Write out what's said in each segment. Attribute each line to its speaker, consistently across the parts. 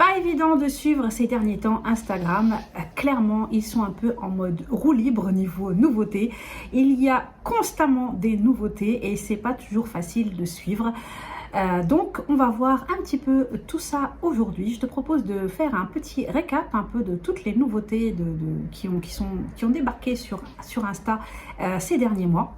Speaker 1: Pas évident de suivre ces derniers temps Instagram. Clairement, ils sont un peu en mode roue libre niveau nouveautés. Il y a constamment des nouveautés et c'est pas toujours facile de suivre. Donc, on va voir un petit peu tout ça aujourd'hui. Je te propose de faire un petit récap un peu de toutes les nouveautés qui ont débarqué sur Insta ces derniers mois,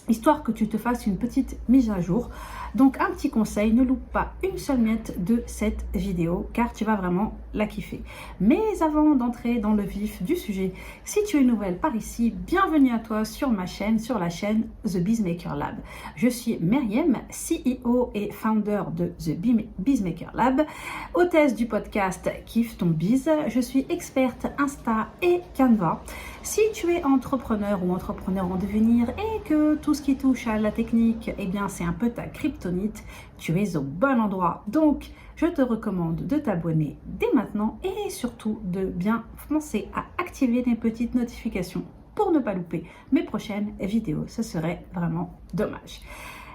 Speaker 1: histoire que tu te fasses une petite mise à jour. Donc un petit conseil, ne loupe pas une seule miette de cette vidéo car tu vas vraiment la kiffer. Mais avant d'entrer dans le vif du sujet, si tu es nouvelle par ici, bienvenue à toi sur ma chaîne, sur la chaîne The Bizmaker Lab. Je suis Myriam, CEO et founder de The Bizmaker Lab, hôtesse du podcast Kiffe ton biz. Je suis experte Insta et Canva. Si tu es entrepreneur ou entrepreneur en devenir et que tout ce qui touche à la technique, eh bien c'est un peu ta kryptonite, tu es au bon endroit. Donc, je te recommande de t'abonner dès maintenant et surtout de bien penser à activer les petites notifications pour ne pas louper mes prochaines vidéos. Ce serait vraiment dommage.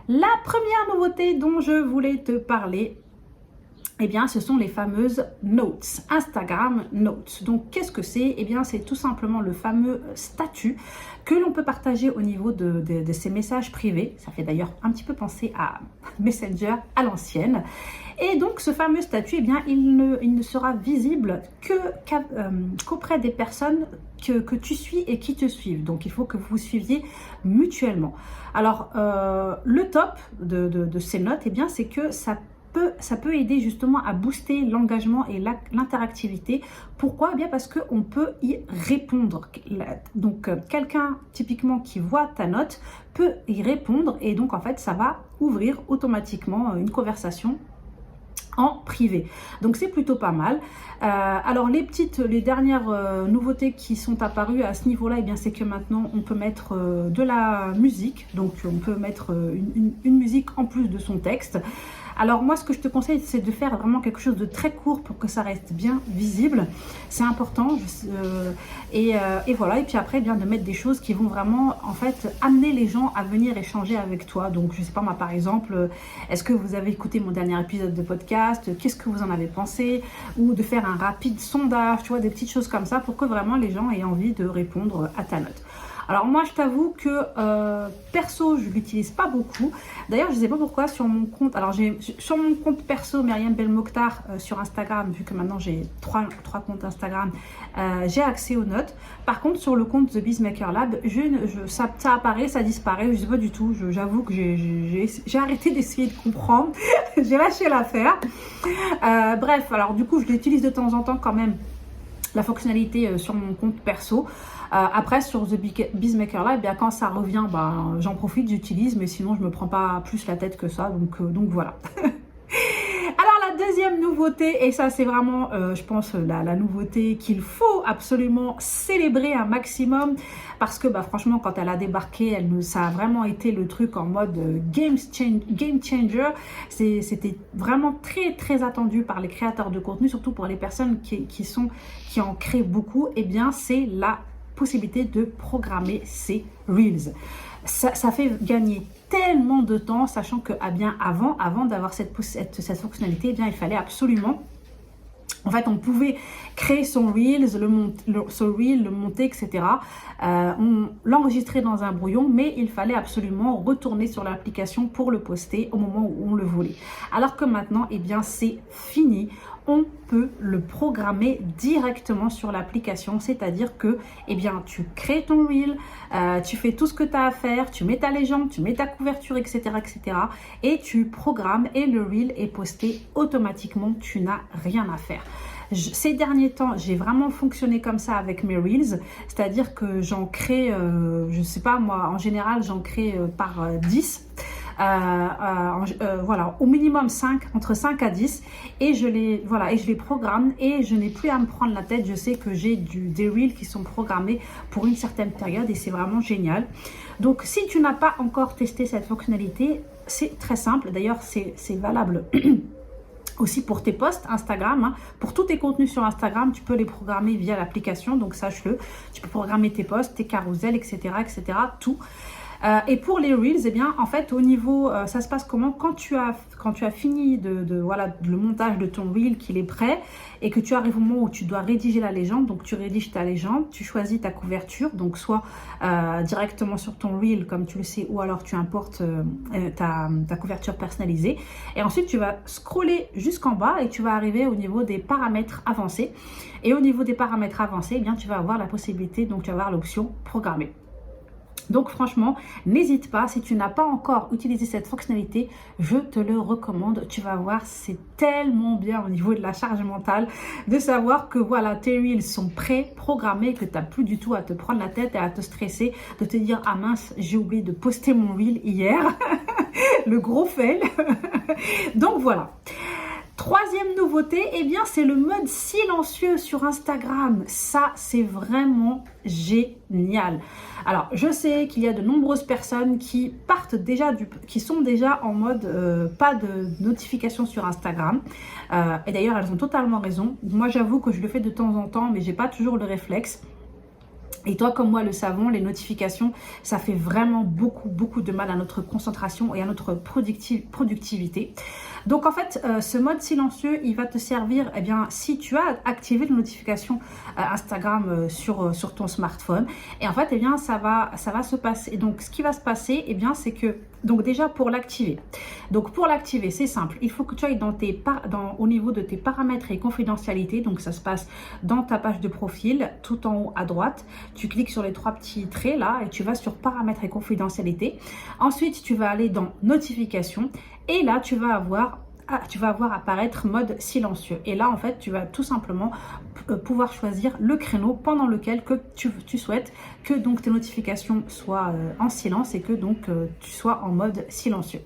Speaker 1: La première nouveauté dont je voulais te parler, eh bien, ce sont les fameuses Notes, Instagram Notes. Donc, qu'est-ce que c'est? Eh bien, c'est tout simplement le fameux statut que l'on peut partager au niveau de ces messages privés. Ça fait d'ailleurs un petit peu penser à Messenger à l'ancienne. Et donc, ce fameux statut, eh bien, il ne sera visible qu'auprès des personnes que tu suis et qui te suivent. Donc, il faut que vous vous suiviez mutuellement. Alors, le top de ces notes, eh bien, c'est que ça peut aider justement à booster l'engagement et l'interactivité. Pourquoi? Eh bien parce qu'on peut y répondre. Donc quelqu'un typiquement qui voit ta note peut y répondre et donc en fait ça va ouvrir automatiquement une conversation en privé. Donc c'est plutôt pas mal. Alors les dernières nouveautés qui sont apparues à ce niveau-là, eh bien c'est que maintenant on peut mettre de la musique. Donc on peut mettre une musique en plus de son texte. Alors moi, ce que je te conseille, c'est de faire vraiment quelque chose de très court pour que ça reste bien visible. C'est important. Et voilà. Et puis après, bien de mettre des choses qui vont vraiment, en fait, amener les gens à venir échanger avec toi. Donc, je sais pas moi, par exemple, est-ce que vous avez écouté mon dernier épisode de podcast? Qu'est-ce que vous en avez pensé? Ou de faire un rapide sondage, tu vois, des petites choses comme ça pour que vraiment les gens aient envie de répondre à ta note. Alors moi, je t'avoue que perso, je l'utilise pas beaucoup. D'ailleurs, je ne sais pas pourquoi sur mon compte. Alors sur mon compte perso, Myriam Belmokhtar sur Instagram, vu que maintenant j'ai trois comptes Instagram, j'ai accès aux notes. Par contre, sur le compte The Bizmaker Lab, ça apparaît, ça disparaît. Je ne sais pas du tout. J'avoue que j'ai arrêté d'essayer de comprendre. J'ai lâché l'affaire. Bref, alors du coup, je l'utilise de temps en temps quand même. La fonctionnalité sur mon compte perso. Après sur The Bizmaker Lab, eh bien quand ça revient, j'en profite, j'utilise, mais sinon je me prends pas plus la tête que ça, donc voilà. Alors la deuxième nouveauté, et ça c'est vraiment je pense la nouveauté qu'il faut absolument célébrer un maximum, parce que franchement quand elle a débarqué, ça a vraiment été le truc en mode game changer. C'était vraiment très très attendu par les créateurs de contenu, surtout pour les personnes qui en créent beaucoup. Et bien c'est la possibilité de programmer ses Reels. Ça fait gagner tellement de temps, sachant que avant d'avoir cette fonctionnalité, eh bien, il fallait absolument, en fait, on pouvait créer son Reels, le monter, etc. L'enregistrer dans un brouillon, mais il fallait absolument retourner sur l'application pour le poster au moment où on le voulait. Alors que maintenant, eh bien, c'est fini. On peut le programmer directement sur l'application, c'est-à-dire que eh bien, tu crées ton reel, tu fais tout ce que tu as à faire, tu mets ta légende, tu mets ta couverture, etc., et tu programmes et le reel est posté automatiquement, tu n'as rien à faire. Ces derniers temps, j'ai vraiment fonctionné comme ça avec mes Reels, c'est-à-dire que j'en crée, je sais pas moi, en général, j'en crée par 10. Voilà, au minimum 5, entre 5 à 10, et je les programme et je n'ai plus à me prendre la tête. Je sais que j'ai des reels qui sont programmés pour une certaine période et c'est vraiment génial. Donc si tu n'as pas encore testé cette fonctionnalité, c'est très simple. D'ailleurs, c'est valable aussi pour tes posts Instagram, hein. Pour tous tes contenus sur Instagram, tu peux les programmer via l'application, donc sache-le. Tu peux programmer tes posts, tes carousels, etc., tout. Et pour les Reels, eh bien, en fait, au niveau, ça se passe comment? Quand tu as fini voilà, le montage de ton Reel, qu'il est prêt, et que tu arrives au moment où tu dois rédiger la légende, donc tu rédiges ta légende, tu choisis ta couverture, donc soit directement sur ton Reel, comme tu le sais, ou alors tu importes ta couverture personnalisée. Et ensuite, tu vas scroller jusqu'en bas et tu vas arriver au niveau des paramètres avancés. Et au niveau des paramètres avancés, eh bien, tu vas avoir la possibilité, donc tu vas avoir l'option programmer. Donc franchement, n'hésite pas, si tu n'as pas encore utilisé cette fonctionnalité, je te le recommande. Tu vas voir, c'est tellement bien au niveau de la charge mentale de savoir que voilà, tes reels sont pré-programmés, que tu n'as plus du tout à te prendre la tête et à te stresser, de te dire ah mince, j'ai oublié de poster mon reel hier, le gros fail. Donc voilà. Troisième nouveauté, eh bien, c'est le mode silencieux sur Instagram. Ça, c'est vraiment génial. Alors, je sais qu'il y a de nombreuses personnes qui qui sont déjà en mode pas de notification sur Instagram. Et d'ailleurs, elles ont totalement raison. Moi, j'avoue que je le fais de temps en temps, mais j'ai pas toujours le réflexe. Et toi comme moi le savons, les notifications, ça fait vraiment beaucoup de mal à notre concentration et à notre productivité. Donc en fait, ce mode silencieux, il va te servir, eh bien, si tu as activé les notifications Instagram sur ton smartphone. Et en fait, eh bien, ça va se passer. Et donc, ce qui va se passer, eh bien, c'est que, donc déjà pour l'activer. Donc pour l'activer, c'est simple. Il faut que tu ailles au niveau de tes paramètres et confidentialité. Donc ça se passe dans ta page de profil, tout en haut à droite. Tu cliques sur les trois petits traits là et tu vas sur paramètres et confidentialité. Ensuite, tu vas aller dans notifications et là, tu vas avoir apparaître mode silencieux. Et là, en fait, tu vas tout simplement pouvoir choisir le créneau pendant lequel que tu souhaites que donc tes notifications soient en silence et que donc tu sois en mode silencieux.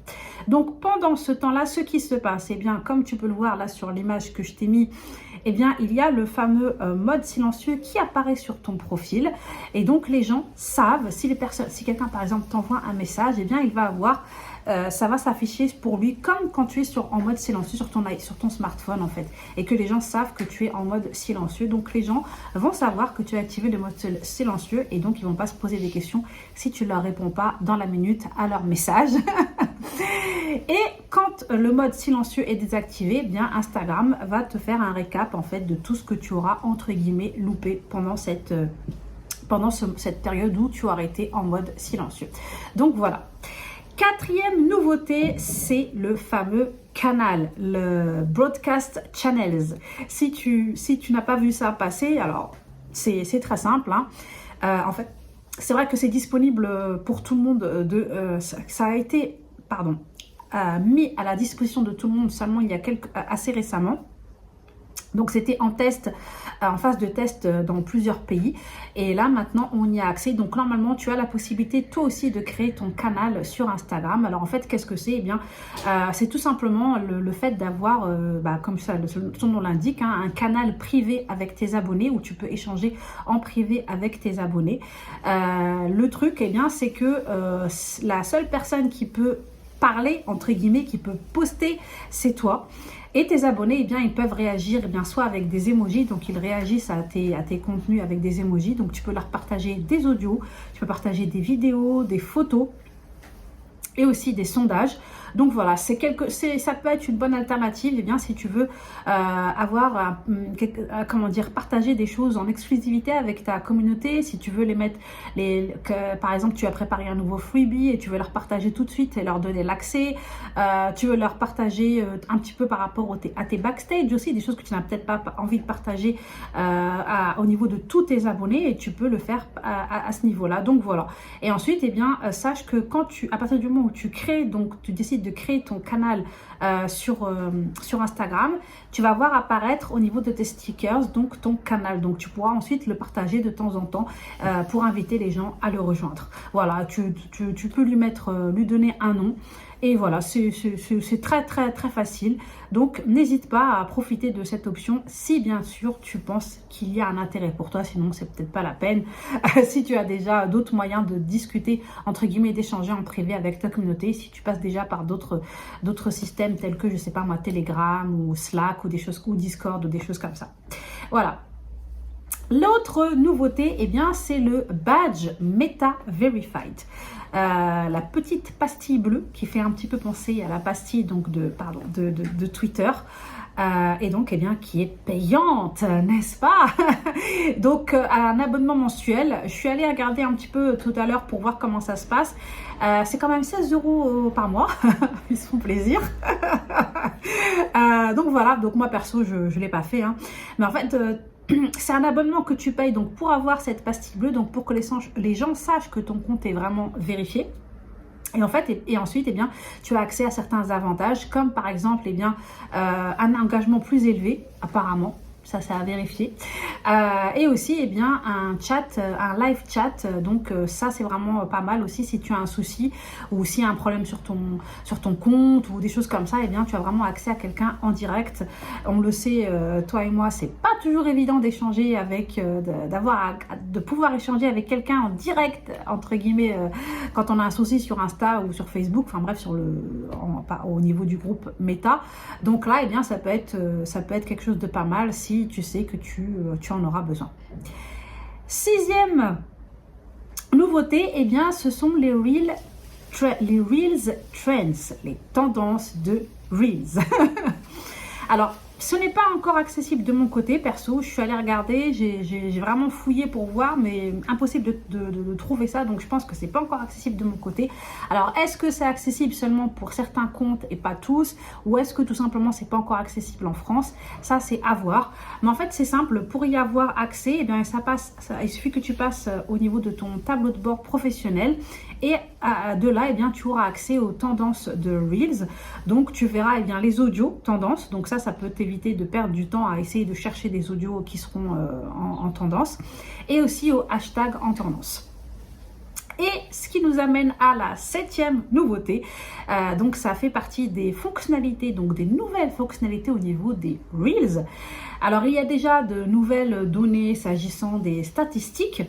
Speaker 1: Donc, pendant ce temps-là, ce qui se passe, eh bien, comme tu peux le voir là sur l'image que je t'ai mis, eh bien, il y a le fameux mode silencieux qui apparaît sur ton profil. Et donc, les gens savent, si quelqu'un, par exemple, t'envoie un message, eh bien, il va avoir ça va s'afficher pour lui comme quand tu es en mode silencieux sur ton smartphone en fait, et que les gens savent que tu es en mode silencieux. Donc les gens vont savoir que tu as activé le mode silencieux et donc ils vont pas se poser des questions si tu leur réponds pas dans la minute à leur message. Et quand le mode silencieux est désactivé, eh bien Instagram va te faire un récap en fait de tout ce que tu auras entre guillemets loupé pendant cette période où tu auras été en mode silencieux. Donc voilà. Quatrième nouveauté, c'est le fameux canal, le Broadcast Channels. Si tu n'as pas vu ça passer, alors c'est très simple. Hein. En fait, c'est vrai que c'est disponible pour tout le monde. Ça a été mis à la disposition de tout le monde seulement il y a assez récemment. Donc c'était en phase de test dans plusieurs pays. Et là maintenant on y a accès. Donc normalement tu as la possibilité toi aussi de créer ton canal sur Instagram. Alors en fait qu'est-ce que c'est? Eh bien c'est tout simplement le fait d'avoir, comme ça son nom l'indique, hein, un canal privé avec tes abonnés où tu peux échanger en privé avec tes abonnés. Le truc, eh bien, c'est que la seule personne qui peut parler, entre guillemets, qui peut poster, c'est toi. Et tes abonnés, eh bien, ils peuvent réagir, eh bien, soit avec des emojis, donc ils réagissent à tes contenus avec des emojis. Donc tu peux leur partager des audios, tu peux partager des vidéos, des photos et aussi des sondages. Donc voilà, ça peut être une bonne alternative, eh bien, si tu veux partager des choses en exclusivité avec ta communauté, si tu veux par exemple, tu as préparé un nouveau freebie et tu veux leur partager tout de suite et leur donner l'accès, tu veux leur partager un petit peu par rapport à tes backstage aussi, des choses que tu n'as peut-être pas envie de partager au niveau de tous tes abonnés, et tu peux le faire à ce niveau-là. Donc voilà. Et ensuite, eh bien, sache que à partir du moment où tu décides de créer ton canal sur Instagram, tu vas voir apparaître au niveau de tes stickers donc ton canal. Donc tu pourras ensuite le partager de temps en temps pour inviter les gens à le rejoindre. Voilà, tu peux lui donner un nom. Et voilà, c'est très facile. Donc, n'hésite pas à profiter de cette option si bien sûr tu penses qu'il y a un intérêt pour toi. Sinon, c'est peut-être pas la peine. Si tu as déjà d'autres moyens de discuter, entre guillemets, d'échanger en privé avec ta communauté, si tu passes déjà par d'autres systèmes tels que, je sais pas moi, Telegram ou Slack ou Discord ou des choses comme ça. Voilà. L'autre nouveauté, eh bien, c'est le badge Meta Verified. la petite pastille bleue qui fait un petit peu penser à la pastille donc de Twitter. Et donc, eh bien, qui est payante, n'est-ce pas? Donc, un abonnement mensuel. Je suis allée regarder un petit peu tout à l'heure pour voir comment ça se passe. C'est quand même 16 € par mois. Ils se font plaisir. Donc, voilà. Donc, moi, perso, je ne l'ai pas fait. Hein. Mais en fait... c'est un abonnement que tu payes donc pour avoir cette pastille bleue, donc pour que les gens sachent que ton compte est vraiment vérifié. Et en fait, et ensuite, eh bien, tu as accès à certains avantages, comme par exemple, eh bien, un engagement plus élevé, apparemment. Ça, c'est à vérifier. Et aussi, eh bien, un chat, un live chat. Donc, ça, c'est vraiment pas mal aussi si tu as un souci ou s'il y a un problème sur ton compte ou des choses comme ça. Eh bien, tu as vraiment accès à quelqu'un en direct. On le sait, toi et moi, c'est pas toujours évident d'échanger avec, de pouvoir échanger avec quelqu'un en direct, entre guillemets, quand on a un souci sur Insta ou sur Facebook. Enfin bref, au niveau du groupe Meta. Donc là, eh bien, ça peut être quelque chose de pas mal si tu sais que tu en auras besoin. 6e nouveauté, eh bien, ce sont les Reels Trends, les tendances de Reels. Alors, ce n'est pas encore accessible de mon côté, perso. Je suis allée regarder, j'ai vraiment fouillé pour voir, mais impossible de trouver ça. Donc, je pense que c'est pas encore accessible de mon côté. Alors, est-ce que c'est accessible seulement pour certains comptes et pas tous? Ou est-ce que tout simplement, c'est pas encore accessible en France? Ça, c'est à voir. Mais en fait, c'est simple. Pour y avoir accès, eh bien, il suffit que tu passes au niveau de ton tableau de bord professionnel. Et de là, eh bien, tu auras accès aux tendances de Reels. Donc, tu verras eh bien, les audios tendances. Donc ça peut t'éviter de perdre du temps à essayer de chercher des audios qui seront en tendance. Et aussi aux hashtags en tendance. Et ce qui nous amène à la 7e nouveauté. Donc, ça fait partie des fonctionnalités, donc des nouvelles fonctionnalités au niveau des Reels. Alors, il y a déjà de nouvelles données s'agissant des statistiques.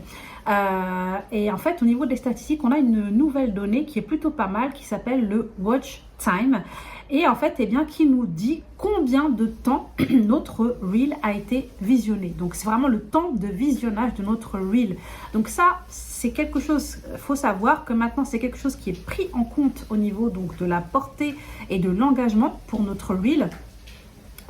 Speaker 1: Et en fait, au niveau des statistiques, on a une nouvelle donnée qui est plutôt pas mal, qui s'appelle le Watch Time. Et en fait, eh bien, qui nous dit combien de temps notre Reel a été visionné. Donc, c'est vraiment le temps de visionnage de notre Reel. Donc ça, c'est quelque chose, il faut savoir que maintenant, c'est quelque chose qui est pris en compte au niveau donc, de la portée et de l'engagement pour notre Reel.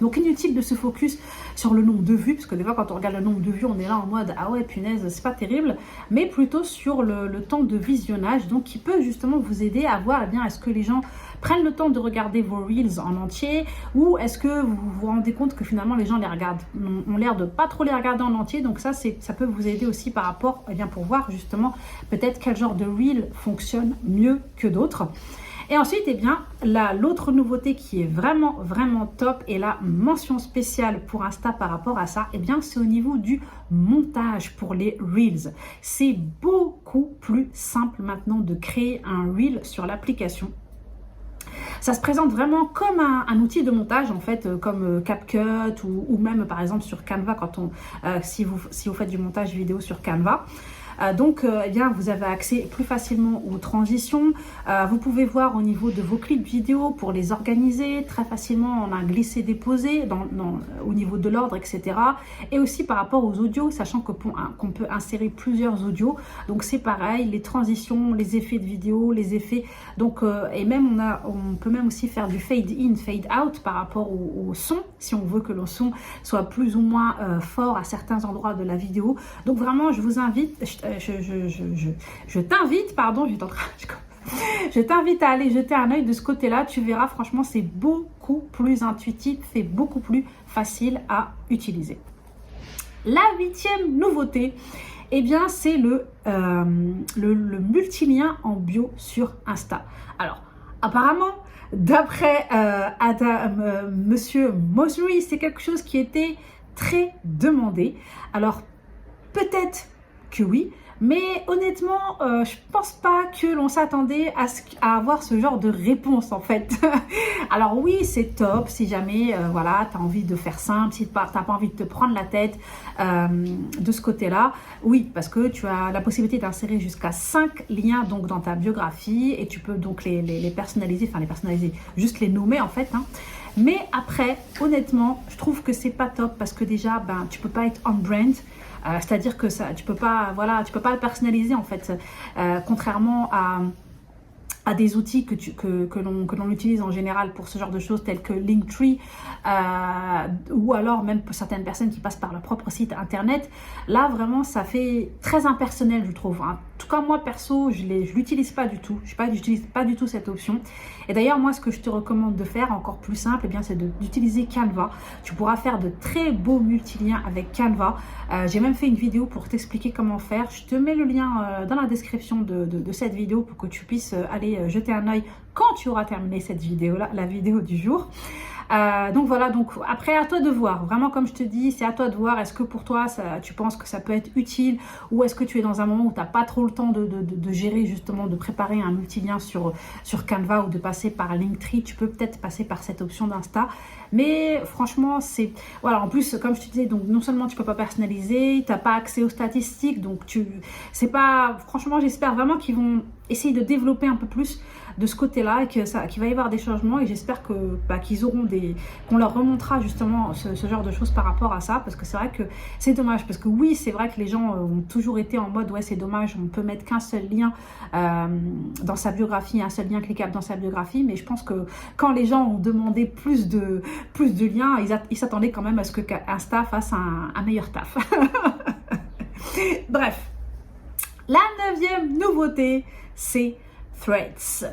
Speaker 1: Donc inutile de se focus sur le nombre de vues, parce que des fois quand on regarde le nombre de vues, on est là en mode ah ouais punaise, c'est pas terrible, mais plutôt sur le temps de visionnage, donc qui peut justement vous aider à voir, eh bien, est-ce que les gens prennent le temps de regarder vos Reels en entier, ou est-ce que vous vous rendez compte que finalement les gens les regardent, ont l'air de pas trop les regarder en entier. Donc ça peut vous aider aussi par rapport, eh bien, pour voir justement peut-être quel genre de Reel fonctionne mieux que d'autres. Et ensuite, eh bien, l'autre nouveauté qui est vraiment, vraiment top, et la mention spéciale pour Insta par rapport à ça, eh bien, c'est au niveau du montage pour les Reels. C'est beaucoup plus simple maintenant de créer un Reel sur l'application. Ça se présente vraiment comme un outil de montage, en fait, comme CapCut ou même, par exemple, sur Canva, si vous faites du montage vidéo sur Canva. Donc, eh bien, vous avez accès plus facilement aux transitions. Vous pouvez voir au niveau de vos clips vidéo pour les organiser très facilement. On a glissé-déposé au niveau de l'ordre, etc. Et aussi par rapport aux audios, sachant qu'on peut insérer plusieurs audios. Donc, c'est pareil, les transitions, les effets de vidéo, les effets. Donc, et même on peut même aussi faire du fade in, fade out par rapport au son, si on veut que le son soit plus ou moins fort à certains endroits de la vidéo. Donc, vraiment, je vous invite. Je t'invite, pardon, je t'invite à aller jeter un œil de ce côté-là. Tu verras, franchement, c'est beaucoup plus intuitif et beaucoup plus facile à utiliser. La 8e nouveauté, eh bien, c'est le multilien en bio sur Insta. Alors, apparemment, d'après Monsieur Mosery, c'est quelque chose qui était très demandé. Alors, peut-être que oui, mais honnêtement, je pense pas que l'on s'attendait à avoir ce genre de réponse en fait. Alors oui, c'est top si jamais voilà, tu as envie de faire simple, si tu n'as pas envie de te prendre la tête de ce côté-là. Oui, parce que tu as la possibilité d'insérer jusqu'à 5 liens donc, dans ta biographie et tu peux donc les personnaliser, juste les nommer en fait. Hein. Mais après, honnêtement, je trouve que c'est pas top parce que déjà, tu peux pas être on-brand. C'est-à-dire que ça, tu peux pas le personnaliser en fait, contrairement à des outils que l'on utilise en général pour ce genre de choses tels que Linktree ou alors même pour certaines personnes qui passent par leur propre site internet. Là vraiment ça fait très impersonnel je trouve. En tout cas moi perso je l'utilise pas du tout. J'utilise pas du tout cette option. Et d'ailleurs moi ce que je te recommande de faire encore plus simple eh bien c'est d'utiliser Canva. Tu pourras faire de très beaux multiliens avec Canva. J'ai même fait une vidéo pour t'expliquer comment faire. Je te mets le lien dans la description de cette vidéo pour que tu puisses aller jeter un œil quand tu auras terminé cette vidéo là, la vidéo du jour. Donc voilà, donc après à toi de voir, vraiment comme je te dis, c'est à toi de voir, est-ce que pour toi tu penses que ça peut être utile ou est-ce que tu es dans un moment où tu n'as pas trop le temps de gérer justement, de préparer un multilien sur Canva ou de passer par Linktree. Tu peux peut-être passer par cette option d'Insta, mais franchement c'est, voilà, en plus comme je te disais, donc non seulement tu peux pas personnaliser, tu n'as pas accès aux statistiques, donc c'est pas, franchement j'espère vraiment qu'ils vont essayer de développer un peu plus de ce côté-là et qu'il va y avoir des changements et j'espère qu'ils auront qu'on leur remontera justement ce genre de choses par rapport à ça, parce que c'est vrai que c'est dommage, parce que oui c'est vrai que les gens ont toujours été en mode ouais c'est dommage, on peut mettre qu'un seul lien dans sa biographie, un seul lien cliquable dans sa biographie, mais je pense que quand les gens ont demandé plus de liens, ils s'attendaient quand même à ce que Insta fasse un meilleur taf. Bref, la 9e nouveauté c'est Threads.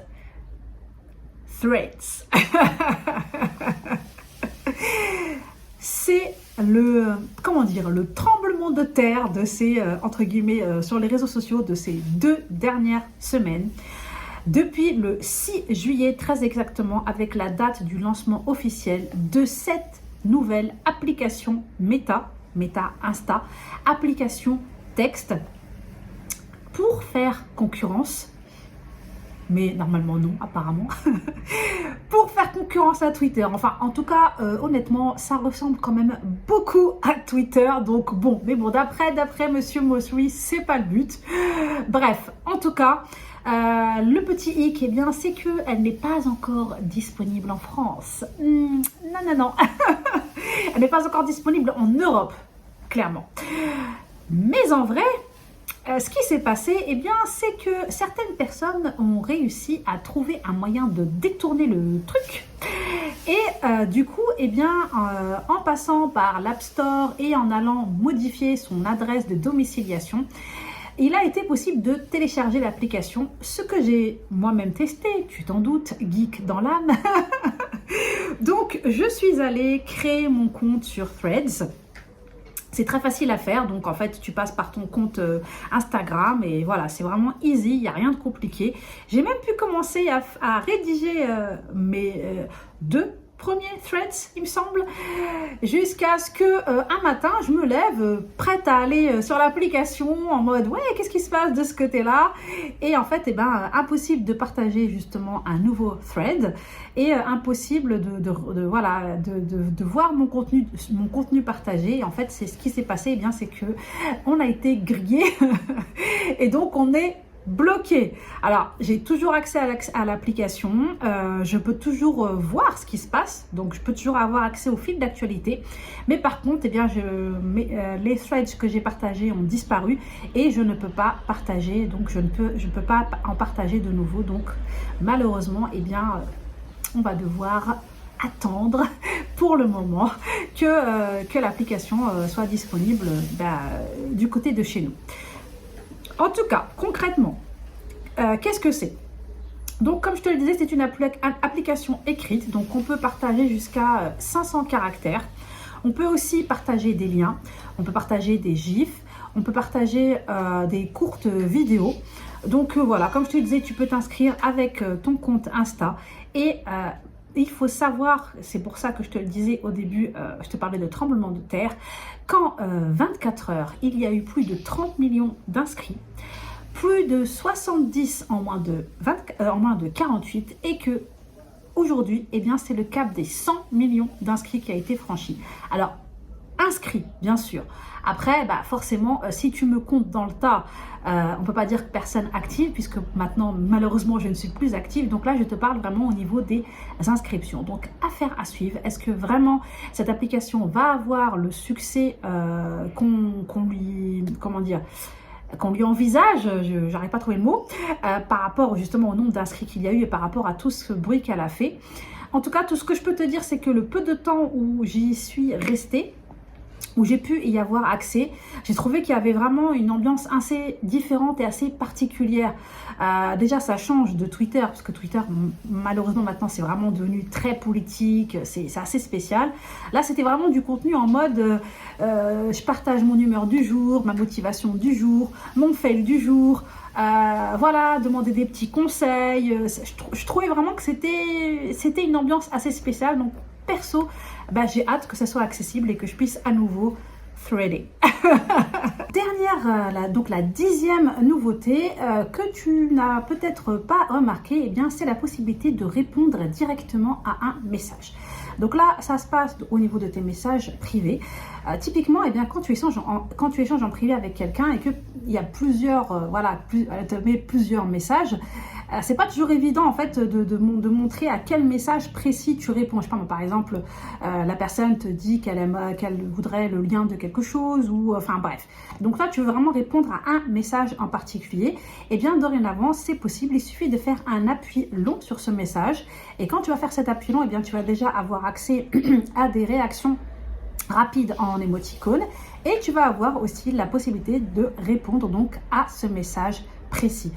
Speaker 1: Threads. C'est comment dire, le tremblement de terre de ces, entre guillemets, sur les réseaux sociaux de ces 2 dernières semaines. Depuis le 6 juillet, très exactement, avec la date du lancement officiel de cette nouvelle application Meta Insta, application texte, pour faire concurrence, mais normalement non, apparemment, pour faire concurrence à Twitter. Enfin, en tout cas, honnêtement, ça ressemble quand même beaucoup à Twitter. Donc bon, mais bon, d'après Monsieur Mosseri, c'est pas le but. Bref, en tout cas, le petit hic, eh bien, c'est qu'elle n'est pas encore disponible en France. Non. Elle n'est pas encore disponible en Europe, clairement. Mais en vrai, ce qui s'est passé, eh bien, c'est que certaines personnes ont réussi à trouver un moyen de détourner le truc. Et du coup, eh bien, en passant par l'App Store et en allant modifier son adresse de domiciliation, il a été possible de télécharger l'application, ce que j'ai moi-même testé, tu t'en doutes, geek dans l'âme. Donc, je suis allée créer mon compte sur Threads. C'est très facile à faire, donc en fait tu passes par ton compte Instagram et voilà, c'est vraiment easy, il n'y a rien de compliqué. J'ai même pu commencer à rédiger mes 2 premiers threads, il me semble, jusqu'à ce que un matin je me lève prête à aller sur l'application en mode ouais, qu'est-ce qui se passe de ce côté-là, et en fait impossible de partager justement un nouveau thread et impossible de voir mon contenu partagé. Et en fait c'est ce qui s'est passé, eh bien c'est que on a été grillé et donc on est bloqué. Alors j'ai toujours accès à l'application, je peux toujours voir ce qui se passe, donc je peux toujours avoir accès au fil d'actualité, mais par contre eh bien les threads que j'ai partagés ont disparu et je ne peux pas partager, donc je ne peux pas en partager de nouveau, donc malheureusement eh bien on va devoir attendre pour le moment que l'application soit disponible du côté de chez nous. En tout cas, concrètement, qu'est-ce que c'est? Donc, comme je te le disais, c'est une application écrite. Donc, on peut partager jusqu'à 500 caractères. On peut aussi partager des liens. On peut partager des gifs. On peut partager des courtes vidéos. Donc, voilà, comme je te le disais, tu peux t'inscrire avec ton compte Insta. Et il faut savoir, c'est pour ça que je te le disais au début, je te parlais de tremblement de terre, qu'en 24 heures, il y a eu plus de 30 millions d'inscrits, plus de 70 en moins de 48, et que aujourd'hui, eh bien, c'est le cap des 100 millions d'inscrits qui a été franchi. Alors, inscrits, bien sûr. Après, forcément, si tu me comptes dans le tas, on ne peut pas dire que personne active, puisque maintenant, malheureusement, je ne suis plus active. Donc là, je te parle vraiment au niveau des inscriptions. Donc, affaire à suivre. Est-ce que vraiment cette application va avoir le succès qu'on lui... Comment dire qu'on lui envisage, j'arrive pas à trouver le mot, par rapport justement au nombre d'inscrits qu'il y a eu et par rapport à tout ce bruit qu'elle a fait. En tout cas, tout ce que je peux te dire, c'est que le peu de temps où j'y suis restée, où j'ai pu y avoir accès, j'ai trouvé qu'il y avait vraiment une ambiance assez différente et assez particulière. Déjà, ça change de Twitter, parce que Twitter, malheureusement, maintenant, c'est vraiment devenu très politique, c'est assez spécial. Là, c'était vraiment du contenu en mode, je partage mon humeur du jour, ma motivation du jour, mon fail du jour, voilà, demander des petits conseils. Je trouvais vraiment que c'était une ambiance assez spéciale, donc perso, bah, j'ai hâte que ça soit accessible et que je puisse à nouveau threader. Dernière, donc la 10e nouveauté que tu n'as peut-être pas remarqué, eh bien, c'est la possibilité de répondre directement à un message. Donc là, ça se passe au niveau de tes messages privés. Typiquement, eh bien, quand tu échanges en privé avec quelqu'un et qu'il y a plusieurs, elle te met plusieurs messages, c'est pas toujours évident en fait de montrer à quel message précis tu réponds. Je sais pas, par exemple, la personne te dit qu'elle voudrait le lien de quelque chose ou enfin bref. Donc là, tu veux vraiment répondre à un message en particulier. Et bien dorénavant, c'est possible. Il suffit de faire un appui long sur ce message. Et quand tu vas faire cet appui long, eh bien tu vas déjà avoir accès à des réactions rapides en émoticône. Et tu vas avoir aussi la possibilité de répondre donc à ce message précis.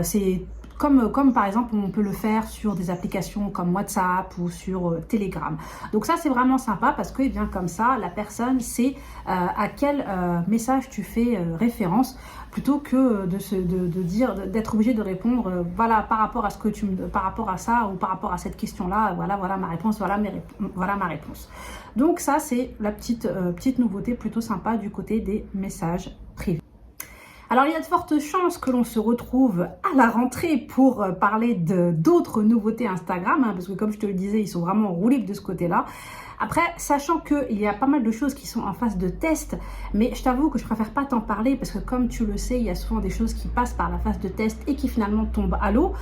Speaker 1: C'est comme par exemple on peut le faire sur des applications comme WhatsApp ou sur Telegram. Donc ça c'est vraiment sympa parce que bien comme ça la personne sait à quel message tu fais référence plutôt que d'être obligé de répondre voilà par rapport à ce que par rapport à ça ou par rapport à cette question là voilà ma réponse voilà ma réponse. Donc ça c'est la petite nouveauté plutôt sympa du côté des messages privés. Alors, il y a de fortes chances que l'on se retrouve à la rentrée pour parler d'autres nouveautés Instagram, parce que comme je te le disais, ils sont vraiment en roue libre de ce côté-là. Après, sachant qu'il y a pas mal de choses qui sont en phase de test, mais je t'avoue que je préfère pas t'en parler parce que comme tu le sais, il y a souvent des choses qui passent par la phase de test et qui finalement tombent à l'eau.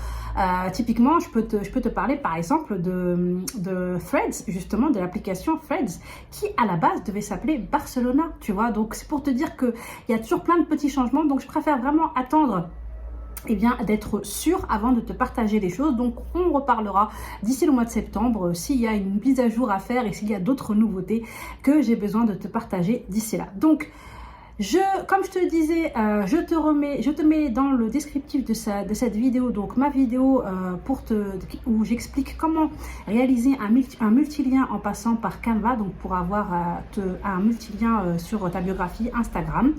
Speaker 1: Typiquement, je peux te parler par exemple de Threads, justement de l'application Threads, qui à la base devait s'appeler Barcelona, tu vois. Donc c'est pour te dire qu'il y a toujours plein de petits changements, donc je préfère vraiment attendre d'être sûr avant de te partager les choses. Donc on reparlera d'ici le mois de septembre s'il y a une mise à jour à faire et s'il y a d'autres nouveautés que j'ai besoin de te partager d'ici là. Donc comme je te le disais, je te mets dans le descriptif de cette vidéo, donc ma vidéo où j'explique comment réaliser un multilien en passant par Canva, donc pour avoir un multilien sur ta biographie Instagram.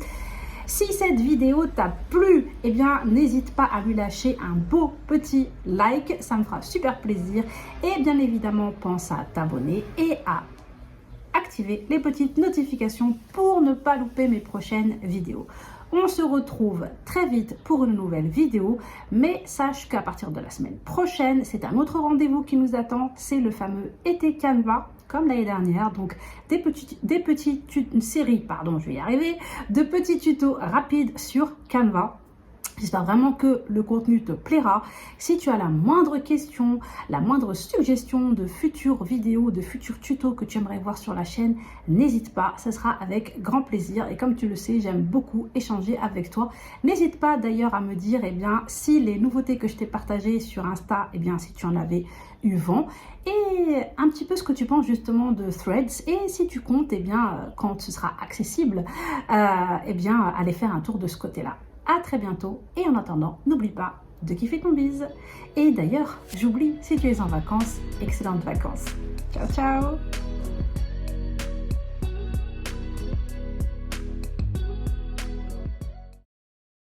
Speaker 1: Si cette vidéo t'a plu, eh bien n'hésite pas à lui lâcher un beau petit like, ça me fera super plaisir. Et bien évidemment, pense à t'abonner et à activer les petites notifications pour ne pas louper mes prochaines vidéos. On se retrouve très vite pour une nouvelle vidéo, mais sache qu'à partir de la semaine prochaine, c'est un autre rendez-vous qui nous attend, c'est le fameux été Canva, comme l'année dernière, donc une série, pardon, je vais y arriver, de petits tutos rapides sur Canva. J'espère vraiment que le contenu te plaira. Si tu as la moindre question, la moindre suggestion de futures vidéos, de futurs tutos que tu aimerais voir sur la chaîne, n'hésite pas, ce sera avec grand plaisir. Et comme tu le sais, j'aime beaucoup échanger avec toi. N'hésite pas d'ailleurs à me dire si les nouveautés que je t'ai partagées sur Insta, si tu en avais eu vent. Et un petit peu ce que tu penses justement de Threads. Et si tu comptes, quand ce sera accessible, aller faire un tour de ce côté-là. À très bientôt et en attendant, n'oublie pas de kiffer ton bise. Et d'ailleurs, j'oublie, si tu es en vacances, excellentes vacances. Ciao, ciao!